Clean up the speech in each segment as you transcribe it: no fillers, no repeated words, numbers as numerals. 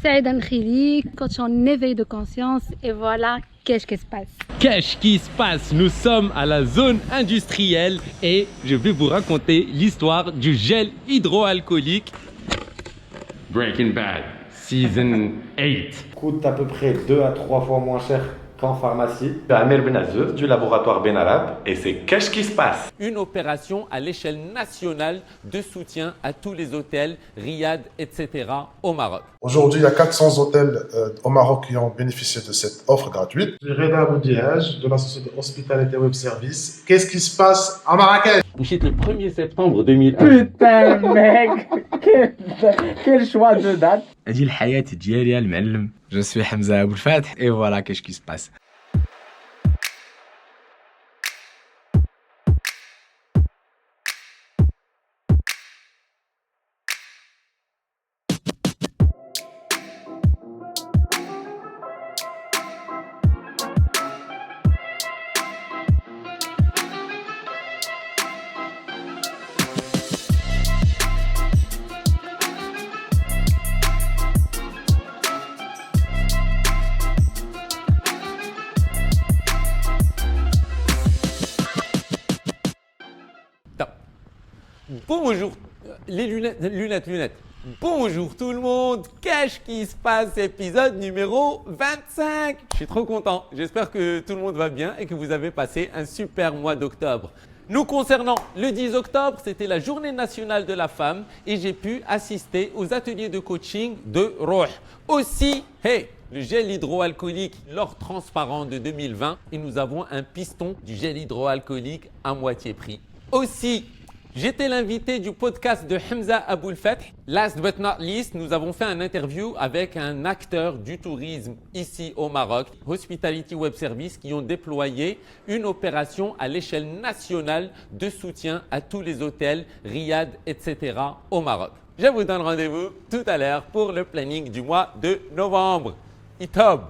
Saïd Ankhili, coach en éveil de conscience, et voilà, qu'est-ce qui se passe? Qu'est-ce qui se passe? Nous sommes à la zone industrielle et je vais vous raconter l'histoire du gel hydroalcoolique Breaking Bad, Season 8. Coûte à peu près 2 à 3 fois moins cher qu'en pharmacie. C'est Amir Benazeuf du laboratoire Benarab et c'est Qu'est-ce qui se passe? Une opération à l'échelle nationale de soutien à tous les hôtels, riad, etc. au Maroc. Aujourd'hui, il y a 400 hôtels au Maroc qui ont bénéficié de cette offre gratuite. Je suis Reda Aboudiage de la société Hospitalité Web Service. Qu'est-ce qui se passe à Marrakech? J'étais le 1er septembre 2001. Putain mec, quel choix de date. هذه الحياة ديالي يا المعلم. Je suis Hamza Aboul Fath et voilà qu'est-ce qui se passe. Bonjour, les lunettes. Bonjour tout le monde, qu'est-ce qui se passe, épisode numéro 25. Je suis trop content, j'espère que tout le monde va bien et que vous avez passé un super mois d'octobre. Nous concernant le 10 octobre, c'était la journée nationale de la femme et j'ai pu assister aux ateliers de coaching de Roh. Aussi, le gel hydroalcoolique l'or transparent de 2020 et nous avons un piston du gel hydroalcoolique à moitié prix. Aussi, j'étais l'invité du podcast de Hamza Aboul Fath. Last but not least, nous avons fait un interview avec un acteur du tourisme ici au Maroc, Hospitality Web Service, qui ont déployé une opération à l'échelle nationale de soutien à tous les hôtels, riad, etc. au Maroc. Je vous donne rendez-vous tout à l'heure pour le planning du mois de novembre. Itob!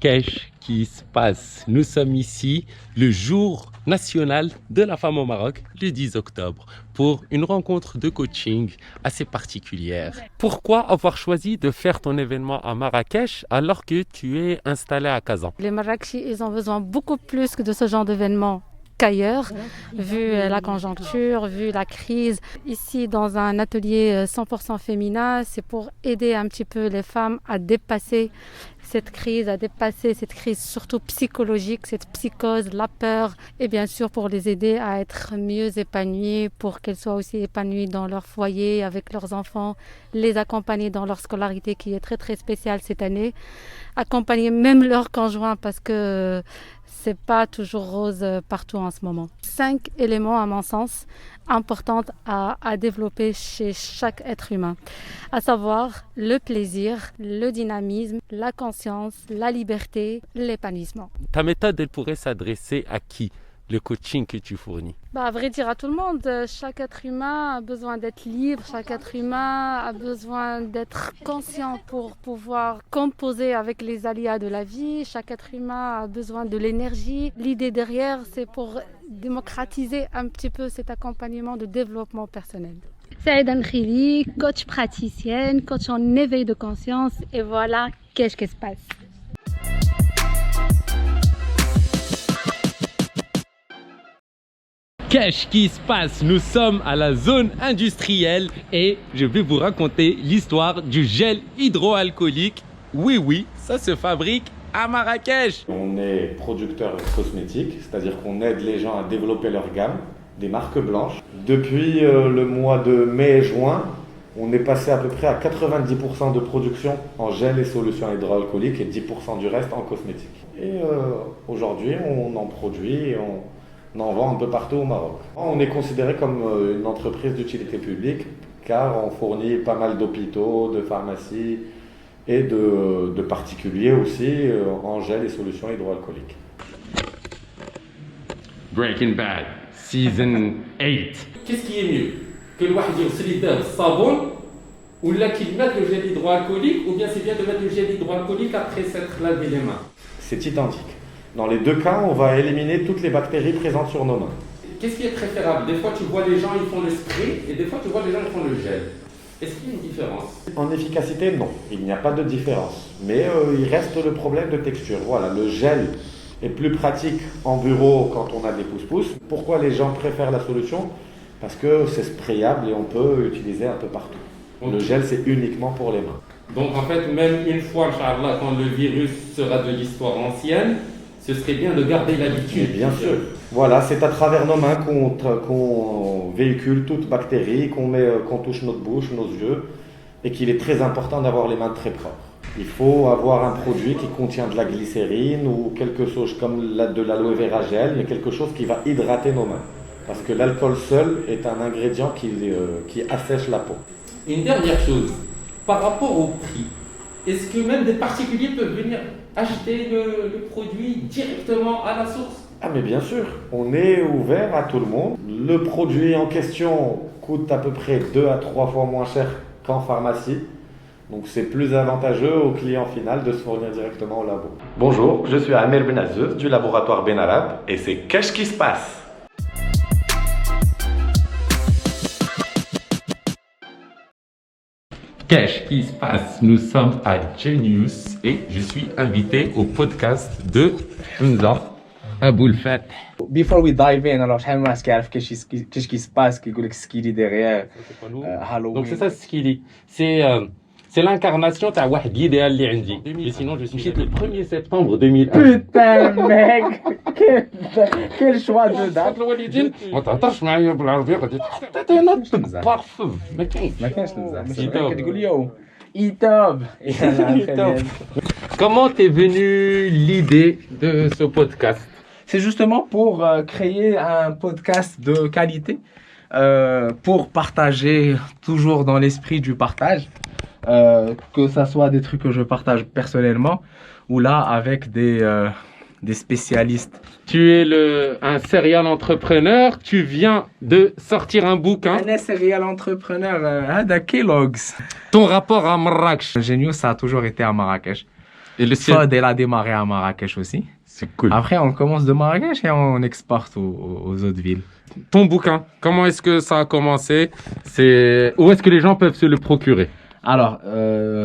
Qu'est-ce qui se passe? Nous sommes ici le jour national de la femme au Maroc, le 10 octobre, pour une rencontre de coaching assez particulière. Pourquoi avoir choisi de faire ton événement à Marrakech alors que tu es installé à Kazan? Les Marrakechis, ils ont besoin beaucoup plus que de ce genre d'événement qu'ailleurs, vu la conjoncture, vu la crise. Ici, dans un atelier 100% féminin, c'est pour aider un petit peu les femmes à dépasser cette crise surtout psychologique, cette psychose, la peur, et bien sûr pour les aider à être mieux épanouies, pour qu'elles soient aussi épanouies dans leur foyer, avec leurs enfants, les accompagner dans leur scolarité qui est très très spéciale cette année, accompagner même leurs conjoints parce que c'est pas toujours rose partout en ce moment. 5 éléments à mon sens importants à développer chez chaque être humain, à savoir le plaisir, le dynamisme, la conscience, la liberté, l'épanouissement. Ta méthode, elle pourrait s'adresser à qui? Le coaching que tu fournis? À vrai dire, à tout le monde. Chaque être humain a besoin d'être libre, chaque être humain a besoin d'être conscient pour pouvoir composer avec les aléas de la vie. Chaque être humain a besoin de l'énergie. L'idée derrière, c'est pour démocratiser un petit peu cet accompagnement de développement personnel. Saïd Ankhili, coach praticienne, coach en éveil de conscience, et voilà, qu'est-ce qui se passe? Qu'est-ce qui se passe? Nous sommes à la zone industrielle et je vais vous raconter l'histoire du gel hydroalcoolique. Oui, ça se fabrique à Marrakech. On est producteur cosmétique, c'est-à-dire qu'on aide les gens à développer leur gamme, des marques blanches. Depuis le mois de mai et juin, on est passé à peu près à 90% de production en gel et solutions hydroalcooliques et 10% du reste en cosmétique. Et aujourd'hui, on en produit et on en vend un peu partout au Maroc. On est considéré comme une entreprise d'utilité publique car on fournit pas mal d'hôpitaux, de pharmacies et de particuliers aussi en gel et solutions hydroalcooliques. Breaking Bad, Season 8. Qu'est-ce qui est mieux? Que le واحد يغسل يديه بالصابون ولا qu'il mette le gel hydroalcoolique, ou bien c'est bien de mettre le gel hydroalcoolique après s'être lavé les mains? C'est identique. Dans les deux cas, on va éliminer toutes les bactéries présentes sur nos mains. qu'est-ce qui est préférable? Des fois, tu vois les gens, ils font le spray, et des fois, tu vois les gens, ils font le gel. Est-ce qu'il y a une différence? En efficacité, non, il n'y a pas de différence. Mais il reste le problème de texture. Voilà, le gel est plus pratique en bureau quand on a des pouces-pouces. Pourquoi les gens préfèrent la solution? Parce que c'est sprayable et on peut utiliser un peu partout. Le gel, c'est uniquement pour les mains. Donc en fait, même une fois, Inch'Allah, quand le virus sera de l'histoire ancienne, ce serait bien de garder l'habitude. Bien sûr. Voilà, c'est à travers nos mains qu'on véhicule toute bactérie, qu'on touche notre bouche, nos yeux, et qu'il est très important d'avoir les mains très propres. Il faut avoir un produit qui contient de la glycérine ou quelque chose comme de l'aloe vera gel, il y a quelque chose qui va hydrater nos mains. Parce que l'alcool seul est un ingrédient qui assèche la peau. Une dernière chose, par rapport au prix, est-ce que même des particuliers peuvent venir acheter le produit directement à la source? Ah mais bien sûr, on est ouvert à tout le monde. Le produit en question coûte à peu près 2 à 3 fois moins cher qu'en pharmacie. Donc c'est plus avantageux au client final de se fournir directement au labo. Bonjour, je suis Amir Benazeuz du laboratoire Benarab et c'est Qu'est-ce qui se passe? Qu'est-ce qui se passe? Nous sommes à Genius et je suis invité au podcast de Hamza Aboul Fath. Before we dive in, alors شحال من واحد كيعرف كاش كي سباس كيقول لك سكيلي ديغيير هالوين. Donc c'est ça Skilly. C'est l'incarnation تاع واحد l'idéal اللي عندي. Mais sinon je suis le 1er septembre 2001. Putain mec, quel choix de date. الوالدين ما تهضرش معايا بالعربيه غادي تعطيني نوت بارفو ما كاينش. ما كاينش بزاف ماشي إيتوب. كتقول يو ايتوب. Comment t'es venue l'idée de ce podcast? C'est justement pour créer un podcast de qualité, pour partager toujours dans l'esprit du partage, que ça soit des trucs que je partage personnellement ou là avec des spécialistes. Tu es un serial entrepreneur, tu viens de sortir un bouquin. Un serial entrepreneur, هذا Kellogg's. Ton rapport à Marrakech. Genius, ça a toujours été à Marrakech. Et le ciel. Fod, elle a démarré à Marrakech aussi. C'est cool. Après, on commence de Marrakech et on exporte aux autres villes. Ton bouquin, comment est-ce que ça a commencé? Où est-ce que les gens peuvent se le procurer? Alors,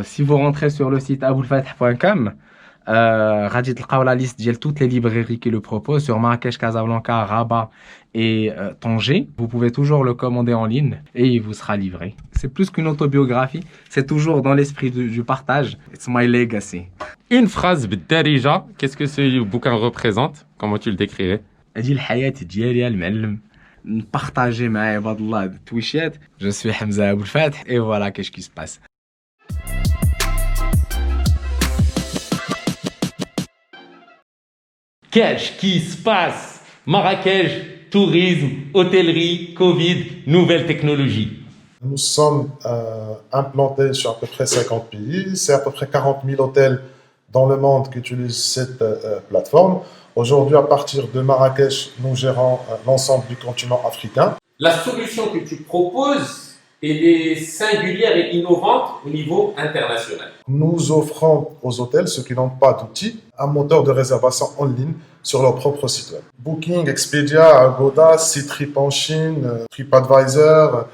si vous rentrez sur le site aboulfath.com, غادي تلقاو la liste de toutes les librairies qui le proposent sur Marrakech, Casablanca, Rabat et Tanger. Vous pouvez toujours le commander en ligne et il vous sera livré. C'est plus qu'une autobiographie, c'est toujours dans l'esprit du partage. It's my legacy. Une phrase بالدارجة, qu'est-ce que ce bouquin représente? Comment tu le décrirais? هذه الحياة ديالي المعلم نبارطاجي مع عباد الله التويشات. Je suis Hamza Aboul Fath et voilà qu'est-ce qui se passe. Qu'est-ce qui se passe? Marrakech, tourisme, hôtellerie, Covid, nouvelles technologies. Nous sommes implantés sur à peu près 50 pays. C'est à peu près 40 000 hôtels dans le monde qui utilisent cette plateforme. Aujourd'hui, à partir de Marrakech, nous gérons l'ensemble du continent africain. La solution que tu proposes, elle est singulière et innovante au niveau international. Nous offrons aux hôtels, ceux qui n'ont pas d'outils, un moteur de réservation en ligne sur leur propre site web. Booking, Expedia, Agoda, Ctrip en Chine, TripAdvisor,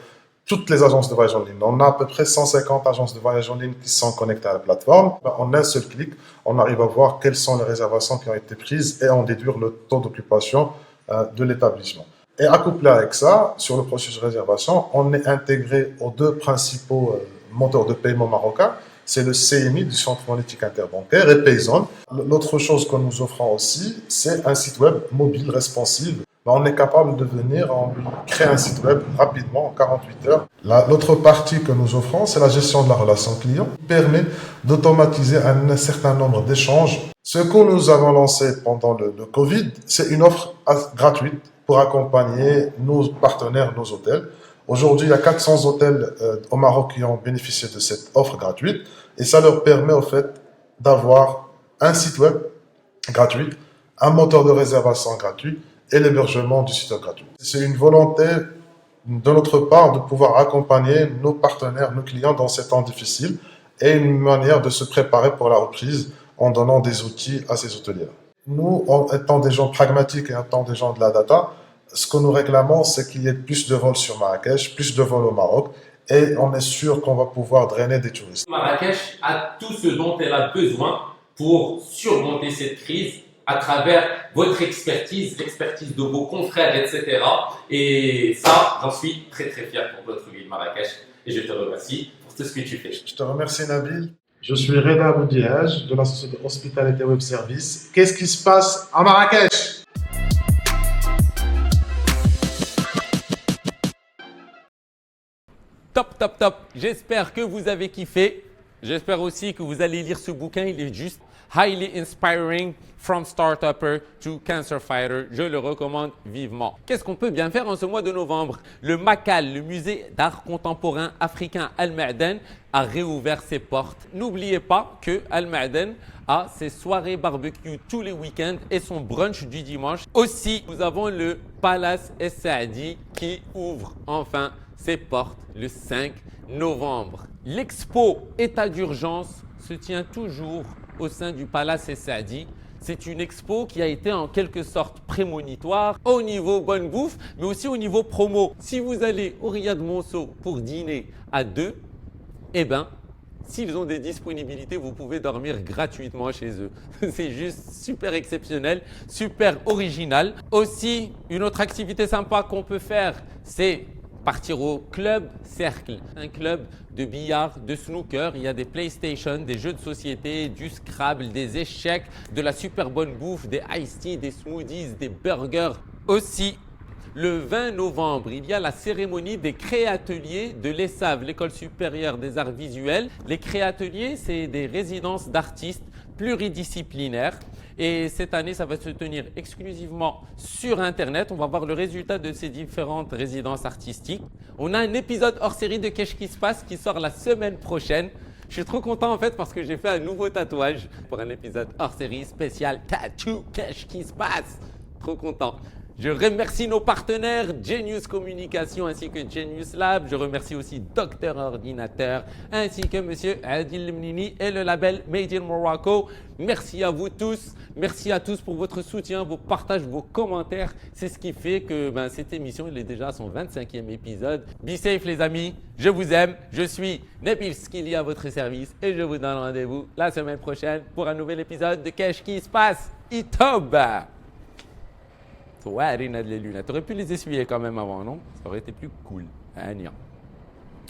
toutes les agences de voyage en ligne. On a à peu près 150 agences de voyage en ligne qui sont connectées à la plateforme. En un seul clic, on arrive à voir quelles sont les réservations qui ont été prises et en déduire le taux d'occupation de l'établissement. Et accouplé avec ça, sur le processus de réservation, on est intégré aux deux principaux moteurs de paiement marocains. C'est le CMI du Centre monétique interbancaire et Payzone. L'autre chose que nous offrons aussi, c'est un site web mobile responsive. On est capable de venir, on lui crée un site web rapidement, en 48 heures. L'autre partie que nous offrons, c'est la gestion de la relation client, qui permet d'automatiser un certain nombre d'échanges. Ce que nous avons lancé pendant le Covid, c'est une offre gratuite pour accompagner nos partenaires, nos hôtels. Aujourd'hui, il y a 400 hôtels au Maroc qui ont bénéficié de cette offre gratuite et ça leur permet au fait d'avoir un site web gratuit, un moteur de réservation gratuit et l'hébergement du site web gratuit. C'est une volonté de notre part de pouvoir accompagner nos partenaires, nos clients dans ces temps difficiles et une manière de se préparer pour la reprise en donnant des outils à ces hôteliers. Nous, étant des gens pragmatiques et étant des gens de la data, Ce que nous réclamons, c'est qu'il y ait plus de vols sur Marrakech, plus de vols au Maroc, et on est sûr qu'on va pouvoir drainer des touristes. Marrakech a tout ce dont elle a besoin pour surmonter cette crise à travers votre expertise, l'expertise de vos confrères, etc. Et ça, j'en suis très très fier pour votre ville Marrakech et je te remercie pour tout ce que tu fais. Je te remercie, Nabil. Je suis Reda Aboudiage de la société Hospitalité Web Service. Qu'est-ce qui se passe à Marrakech? Top, top, top. J'espère que vous avez kiffé. J'espère aussi que vous allez lire ce bouquin. Il est juste highly inspiring from startupper to cancer fighter. Je le recommande vivement. Qu'est-ce qu'on peut bien faire en ce mois de novembre? Le MACAL, le musée d'art contemporain africain Al Ma'den, a réouvert ses portes. N'oubliez pas que Al Ma'den a ses soirées barbecue tous les week-ends et son brunch du dimanche. Aussi, nous avons le Palace Es Saadi qui ouvre enfin ses portes le 5 novembre. L'expo État d'urgence se tient toujours au sein du Palace Es Saadi. C'est une expo qui a été en quelque sorte prémonitoire au niveau bonne bouffe, mais aussi au niveau promo. Si vous allez au Riad Monceau pour dîner à deux, eh bien, s'ils ont des disponibilités, vous pouvez dormir gratuitement chez eux. C'est juste super exceptionnel, super original. Aussi, une autre activité sympa qu'on peut faire, c'est partir au club Cercle, un club de billard, de snooker. Il y a des PlayStation, des jeux de société, du Scrabble, des échecs, de la super bonne bouffe, des iced tea, des smoothies, des burgers. Aussi, le 20 novembre, il y a la cérémonie des créateliers de l'ESAV, l'École supérieure des arts visuels. Les créateliers, c'est des résidences d'artistes pluridisciplinaires. Et cette année, ça va se tenir exclusivement sur Internet. On va voir le résultat de ces différentes résidences artistiques. On a un épisode hors série de Qu'est-ce qui se passe qui sort la semaine prochaine. Je suis trop content en fait parce que j'ai fait un nouveau tatouage pour un épisode hors série spécial Tattoo Qu'est-ce qui se passe. Trop content. Je remercie nos partenaires Genius Communication ainsi que Genius Lab. Je remercie aussi Docteur Ordinateur ainsi que Monsieur Adil Mnini et le label Made in Morocco. Merci à vous tous. Merci à tous pour votre soutien, vos partages, vos commentaires. C'est ce qui fait que cette émission elle est déjà à son 25e épisode. Be safe les amis. Je vous aime. Je suis Nabil Skili à votre service et je vous donne rendez-vous la semaine prochaine pour un nouvel épisode de Qu'est-ce qui se passe? Itoba. Ouais, Rina de les lunettes. T'aurais pu les essuyer quand même avant, non? Ça aurait été plus cool.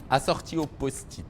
Assorti au post-it.